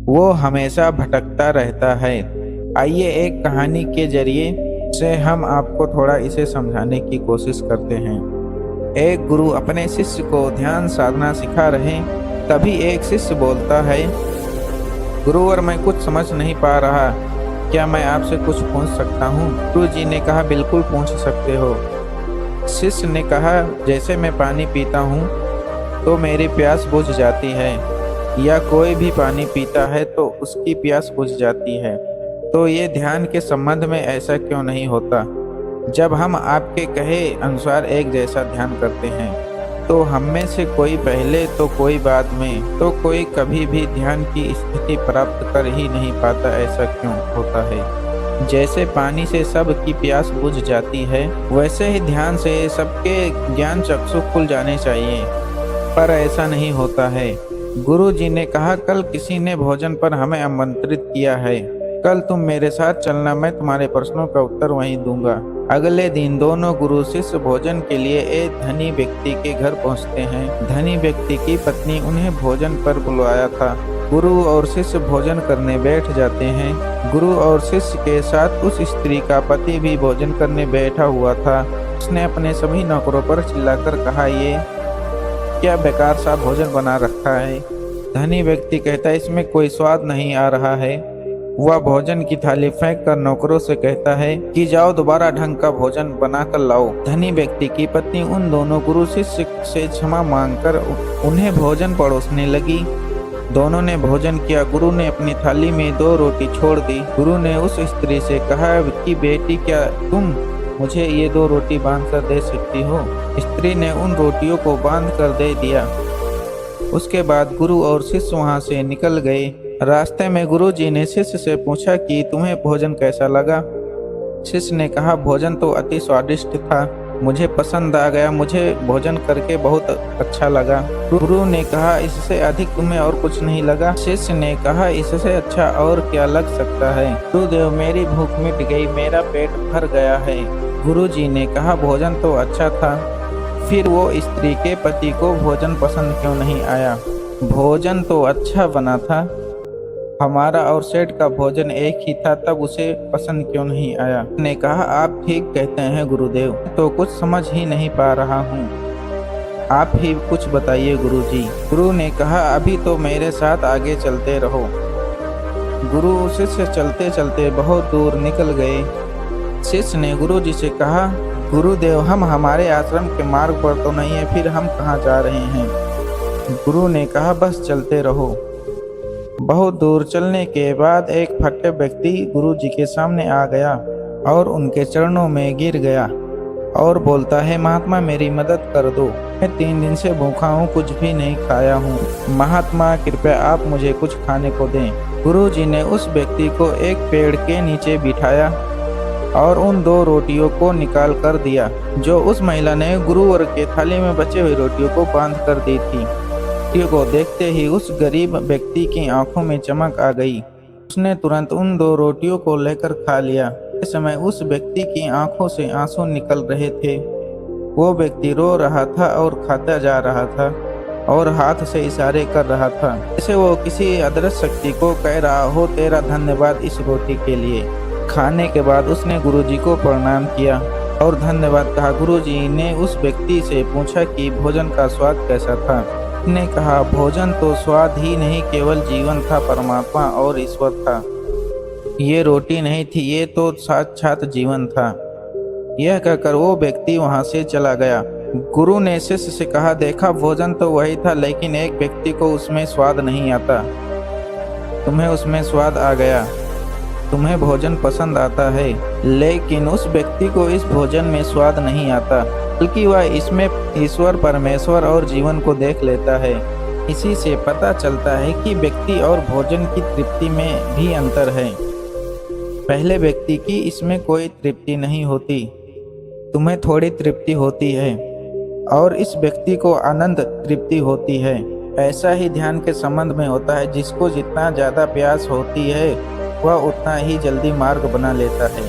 वो हमेशा भटकता रहता है। आइए एक कहानी के जरिए से हम आपको थोड़ा इसे समझाने की कोशिश करते हैं। एक गुरु अपने शिष्य को ध्यान साधना सिखा रहे, तभी एक शिष्य बोलता है, गुरुवर मैं कुछ समझ नहीं पा रहा, क्या मैं आपसे कुछ पूछ सकता हूँ? गुरु जी ने कहा, बिल्कुल पूछ सकते हो। शिष्य ने कहा, जैसे मैं पानी पीता हूँ तो मेरी प्यास बुझ जाती है, या कोई भी पानी पीता है तो उसकी प्यास बुझ जाती है, तो ये ध्यान के संबंध में ऐसा क्यों नहीं होता? जब हम आपके कहे अनुसार एक जैसा ध्यान करते हैं तो हम में से कोई पहले तो कोई बाद में तो कोई कभी भी ध्यान की स्थिति प्राप्त कर ही नहीं पाता। ऐसा क्यों होता है? जैसे पानी से सबकी प्यास बुझ जाती है, वैसे ही ध्यान से सबके ज्ञान चक्षु खुल जाने चाहिए, पर ऐसा नहीं होता है। गुरु जी ने कहा, कल किसी ने भोजन पर हमें आमंत्रित किया है, कल तुम मेरे साथ चलना, मैं तुम्हारे प्रश्नों का उत्तर वहीं दूंगा। अगले दिन दोनों गुरु शिष्य भोजन के लिए एक धनी व्यक्ति के घर पहुंचते हैं। धनी व्यक्ति की पत्नी उन्हें भोजन पर बुलाया था। गुरु और शिष्य भोजन करने बैठ जाते हैं। गुरु और शिष्य के साथ उस स्त्री का पति भी भोजन करने बैठा हुआ था। उसने अपने सभी नौकरों पर चिल्लाकर कहा, ये क्या बेकार सा भोजन बना रखा है? धनी व्यक्ति कहता है, इसमें कोई स्वाद नहीं आ रहा है। वह भोजन की थाली फेंक कर नौकरों से कहता है कि जाओ दोबारा ढंग का भोजन बना कर लाओ। धनी व्यक्ति की पत्नी उन दोनों गुरु शिष्य से क्षमा मांगकर उन्हें भोजन परोसने लगी। दोनों ने भोजन किया। गुरु ने अपनी थाली में 2 रोटी छोड़ दी। गुरु ने उस स्त्री से कहा कि बेटी, क्या तुम मुझे ये 2 रोटी बांध कर दे सकती हो? स्त्री ने उन रोटियों को बांध कर दे दिया। उसके बाद गुरु और शिष्य वहां से निकल गए। रास्ते में गुरु जी ने शिष्य से पूछा कि तुम्हें भोजन कैसा लगा? शिष्य ने कहा, भोजन तो अति स्वादिष्ट था, मुझे पसंद आ गया, मुझे भोजन करके बहुत अच्छा लगा। गुरु ने कहा, इससे अधिक तुम्हें और कुछ नहीं लगा? शिष्य ने कहा, इससे अच्छा और क्या लग सकता है? गुरुदेव, मेरी भूख मिट गई, मेरा पेट भर गया है। गुरु जी ने कहा, भोजन तो अच्छा था, फिर वो स्त्री के पति को भोजन पसंद क्यों नहीं आया? भोजन तो अच्छा बना था, हमारा और सेठ का भोजन एक ही था, तब उसे पसंद क्यों नहीं आया? ने कहा, आप ठीक कहते हैं गुरुदेव, तो कुछ समझ ही नहीं पा रहा हूँ, आप ही कुछ बताइए गुरुजी। गुरु ने कहा, अभी तो मेरे साथ आगे चलते रहो। गुरु शिष्य चलते चलते बहुत दूर निकल गए। शिष्य ने गुरु जी से कहा, गुरुदेव, हम हमारे आश्रम के मार्ग पर तो नहीं है, फिर हम कहाँ जा रहे हैं? गुरु ने कहा, बस चलते रहो। बहुत दूर चलने के बाद एक फटे व्यक्ति गुरु जी के सामने आ गया और उनके चरणों में गिर गया और बोलता है, महात्मा मेरी मदद कर दो, मैं 3 दिन से भूखा हूँ, कुछ भी नहीं खाया हूँ, महात्मा कृपया आप मुझे कुछ खाने को दें। गुरु जी ने उस व्यक्ति को एक पेड़ के नीचे बिठाया और उन 2 रोटियों को निकाल कर दिया, जो उस महिला ने गुरुवर के थाली में बचे हुए रोटियों को बांध कर दी थी। को देखते ही उस गरीब व्यक्ति की आंखों में चमक आ गई। उसने तुरंत उन 2 रोटियों को लेकर खा लिया। इस समय उस व्यक्ति की आंखों से आंसू निकल रहे थे। वो व्यक्ति रो रहा था और खाता जा रहा था और हाथ से इशारे कर रहा था, जैसे वो किसी अदृश्य शक्ति को कह रहा हो, तेरा धन्यवाद इस रोटी के लिए। खाने के बाद उसने गुरुजी को प्रणाम किया और धन्यवाद कहा। गुरुजी ने उस व्यक्ति से पूछा कि भोजन का स्वाद कैसा था? ने कहा, भोजन तो स्वाद ही नहीं, केवल जीवन था, परमात्मा और ईश्वर था। ये रोटी नहीं थी, ये तो साक्षात जीवन था। यह कहकर वो व्यक्ति वहां से चला गया। गुरु ने शिष्य से कहा, देखा, भोजन तो वही था, लेकिन एक व्यक्ति को उसमें स्वाद नहीं आता। तुम्हें उसमें स्वाद आ गया, तुम्हें भोजन पसंद आता है, लेकिन उस व्यक्ति को इस भोजन में स्वाद नहीं आता, बल्कि वह इसमें ईश्वर, परमेश्वर और जीवन को देख लेता है। इसी से पता चलता है कि व्यक्ति और भोजन की तृप्ति में भी अंतर है। पहले व्यक्ति की इसमें कोई तृप्ति नहीं होती, तुम्हें थोड़ी तृप्ति होती है, और इस व्यक्ति को आनंद तृप्ति होती है। ऐसा ही ध्यान के संबंध में होता है, जिसको जितना ज़्यादा प्यास होती है वह उतना ही जल्दी मार्ग बना लेता है।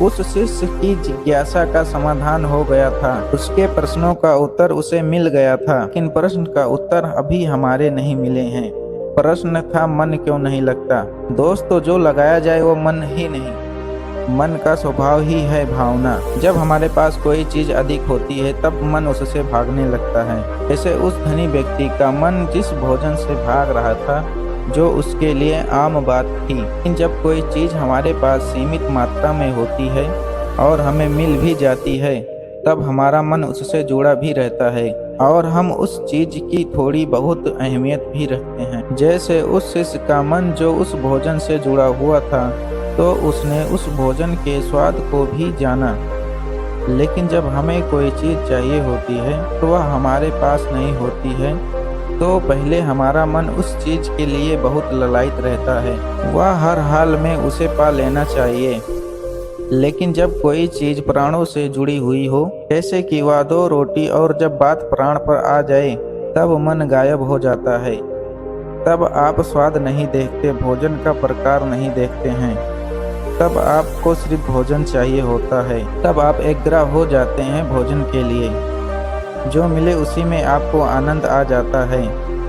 उस शिष्य की जिज्ञासा का समाधान हो गया था, उसके प्रश्नों का उत्तर उसे मिल गया था, लेकिन प्रश्न का उत्तर अभी हमारे नहीं मिले हैं। प्रश्न था मन क्यों नहीं लगता। दोस्तों, जो लगाया जाए वो मन ही नहीं, मन का स्वभाव ही है भावना। जब हमारे पास कोई चीज अधिक होती है तब मन उससे भागने लगता है। जैसे उस धनी व्यक्ति का मन जिस भोजन से भाग रहा था जो उसके लिए आम बात थी। लेकिन जब कोई चीज हमारे पास सीमित मात्रा में होती है और हमें मिल भी जाती है तब हमारा मन उससे जुड़ा भी रहता है और हम उस चीज की थोड़ी बहुत अहमियत भी रखते हैं। जैसे उस शिष्य का मन जो उस भोजन से जुड़ा हुआ था तो उसने उस भोजन के स्वाद को भी जाना। लेकिन जब हमें कोई चीज चाहिए होती है तो वह हमारे पास नहीं होती है तो पहले हमारा मन उस चीज के लिए बहुत ललायत रहता है। वह हर हाल में उसे पा लेना चाहिए। लेकिन जब कोई चीज प्राणों से जुड़ी हुई हो, जैसे कि वह दो रोटी, और जब बात प्राण पर आ जाए तब मन गायब हो जाता है। तब आप स्वाद नहीं देखते, भोजन का प्रकार नहीं देखते हैं, तब आपको सिर्फ भोजन चाहिए होता है। तब आप एग्रा हो जाते हैं भोजन के लिए। जो मिले उसी में आपको आनंद आ जाता है।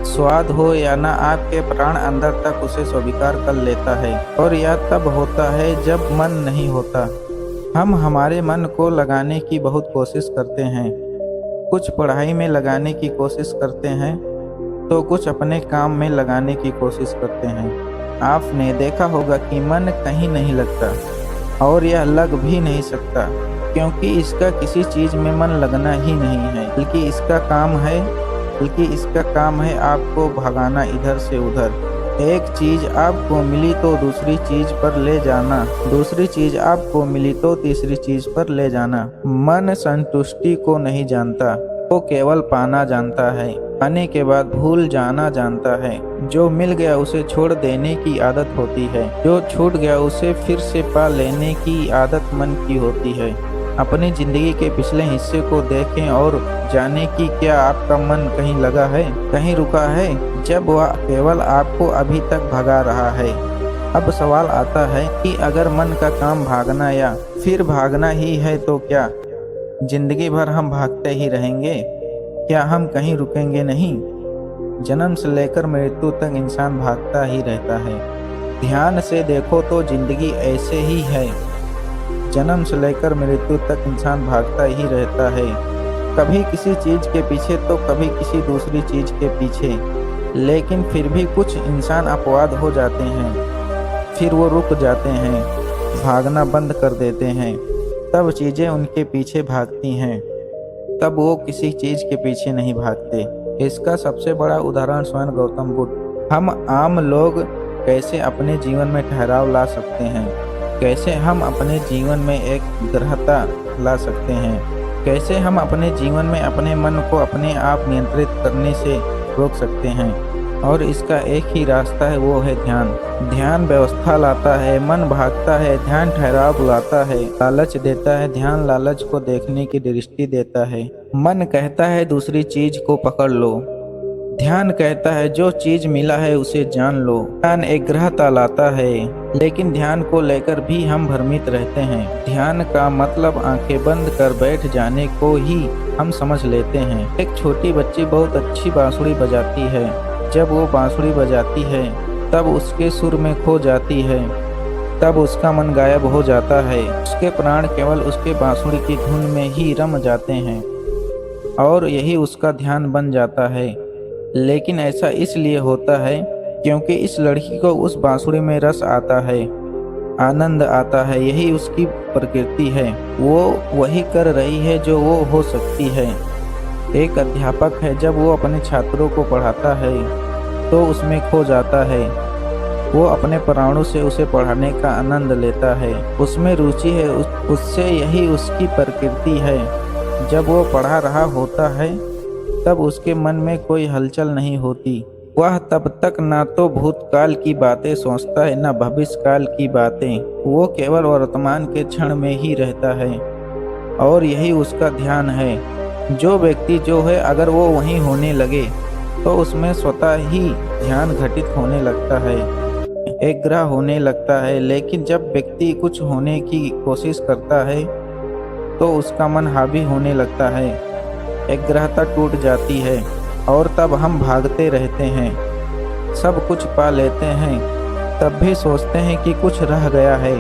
स्वाद हो या ना, आपके प्राण अंदर तक उसे स्वीकार कर लेता है। और यह तब होता है जब मन नहीं होता। हम हमारे मन को लगाने की बहुत कोशिश करते हैं। कुछ पढ़ाई में लगाने की कोशिश करते हैं तो कुछ अपने काम में लगाने की कोशिश करते हैं। आपने देखा होगा कि मन कहीं नहीं लगता और यह लग भी नहीं सकता, क्योंकि इसका किसी चीज में मन लगना ही नहीं है, बल्कि इसका काम है आपको भगाना इधर से उधर। एक चीज आपको मिली तो दूसरी चीज पर ले जाना, दूसरी चीज आपको मिली तो तीसरी चीज पर ले जाना। मन संतुष्टि को नहीं जानता, वो केवल पाना जानता है, पाने के बाद भूल जाना जानता है। जो मिल गया उसे छोड़ देने की आदत होती है, जो छूट गया उसे फिर से पा लेने की आदत मन की होती है। अपनी जिंदगी के पिछले हिस्से को देखें और जानें कि क्या आपका मन कहीं लगा है, कहीं रुका है, जब वह केवल आपको अभी तक भगा रहा है। अब सवाल आता है कि अगर मन का काम भागना या फिर भागना ही है तो क्या जिंदगी भर हम भागते ही रहेंगे? क्या हम कहीं रुकेंगे नहीं? जन्म से लेकर मृत्यु तक इंसान भागता ही रहता है। ध्यान से देखो तो जिंदगी ऐसे ही है। जन्म से लेकर मृत्यु तक इंसान भागता ही रहता है, कभी किसी चीज के पीछे तो कभी किसी दूसरी चीज के पीछे। लेकिन फिर भी कुछ इंसान अपवाद हो जाते हैं, फिर वो रुक जाते हैं, भागना बंद कर देते हैं, तब चीजें उनके पीछे भागती हैं, तब वो किसी चीज के पीछे नहीं भागते। इसका सबसे बड़ा उदाहरण स्वयं गौतम बुद्ध। हम आम लोग कैसे अपने जीवन में ठहराव ला सकते हैं, कैसे हम अपने जीवन में एक दृढ़ता ला सकते हैं, कैसे हम अपने जीवन में अपने मन को अपने आप नियंत्रित करने से रोक सकते हैं। और इसका एक ही रास्ता है, वो है ध्यान। ध्यान व्यवस्था लाता है, मन भागता है, ध्यान ठहराव लाता है, लालच देता है, ध्यान लालच को देखने की दृष्टि देता है। मन कहता है दूसरी चीज को पकड़ लो, ध्यान कहता है जो चीज मिला है उसे जान लो। ध्यान एक ग्रहता लाता है, लेकिन ध्यान को लेकर भी हम भ्रमित रहते हैं। ध्यान का मतलब आंखें बंद कर बैठ जाने को ही हम समझ लेते हैं। एक छोटी बच्ची बहुत अच्छी बांसुरी बजाती है। जब वो बांसुरी बजाती है तब उसके सुर में खो जाती है, तब उसका मन गायब हो जाता है। उसके प्राण केवल उसके बांसुरी की धुन में ही रम जाते हैं और यही उसका ध्यान बन जाता है। लेकिन ऐसा इसलिए होता है क्योंकि इस लड़की को उस बांसुरी में रस आता है, आनंद आता है, यही उसकी प्रकृति है। वो वही कर रही है जो वो हो सकती है। एक अध्यापक है, जब वो अपने छात्रों को पढ़ाता है तो उसमें खो जाता है। वो अपने प्राणों से उसे पढ़ाने का आनंद लेता है, उसमें रुचि है, उससे यही उसकी प्रकृति है। जब वो पढ़ा रहा होता है तब उसके मन में कोई हलचल नहीं होती। वह तब तक ना तो भूतकाल की बातें सोचता है, ना भविष्य काल की बातें। वो केवल वर्तमान के क्षण में ही रहता है और यही उसका ध्यान है। जो व्यक्ति जो है, अगर वो वहीं होने लगे तो उसमें स्वतः ही ध्यान घटित होने लगता है, एग्रह होने लगता है। लेकिन जब व्यक्ति कुछ होने की कोशिश करता है तो उसका मन हावी होने लगता है, एग्रहता टूट जाती है और तब हम भागते रहते हैं। सब कुछ पा लेते हैं तब भी सोचते हैं कि कुछ रह गया है,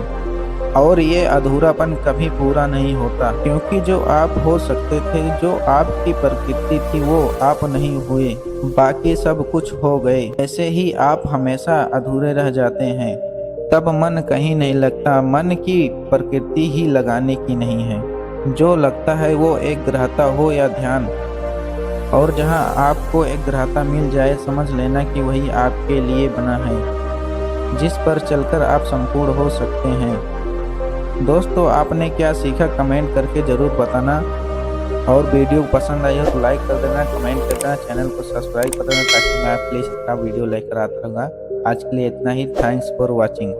और ये अधूरापन कभी पूरा नहीं होता, क्योंकि जो आप हो सकते थे, जो आपकी प्रकृति थी, वो आप नहीं हुए। बाकी सब कुछ हो गए। ऐसे ही आप हमेशा अधूरे रह जाते हैं। तब मन कहीं नहीं लगता। मन की प्रकृति ही लगाने की नहीं है। जो लगता है वो एक ग्रहता हो या ध्यान, और जहां आपको एक ग्रहता मिल जाए, समझ लेना कि वही आपके लिए बना है, जिस पर चलकर आप संपूर्ण हो सकते हैं। दोस्तों, आपने क्या सीखा कमेंट करके ज़रूर बताना, और वीडियो पसंद आई हो तो लाइक कर देना, कमेंट कर देना, चैनल को सब्सक्राइब कर देना, ताकि मैं आपके लिए इस तरह वीडियो लेकर आता रहूँगा। आज के लिए इतना ही। Thanks for watching.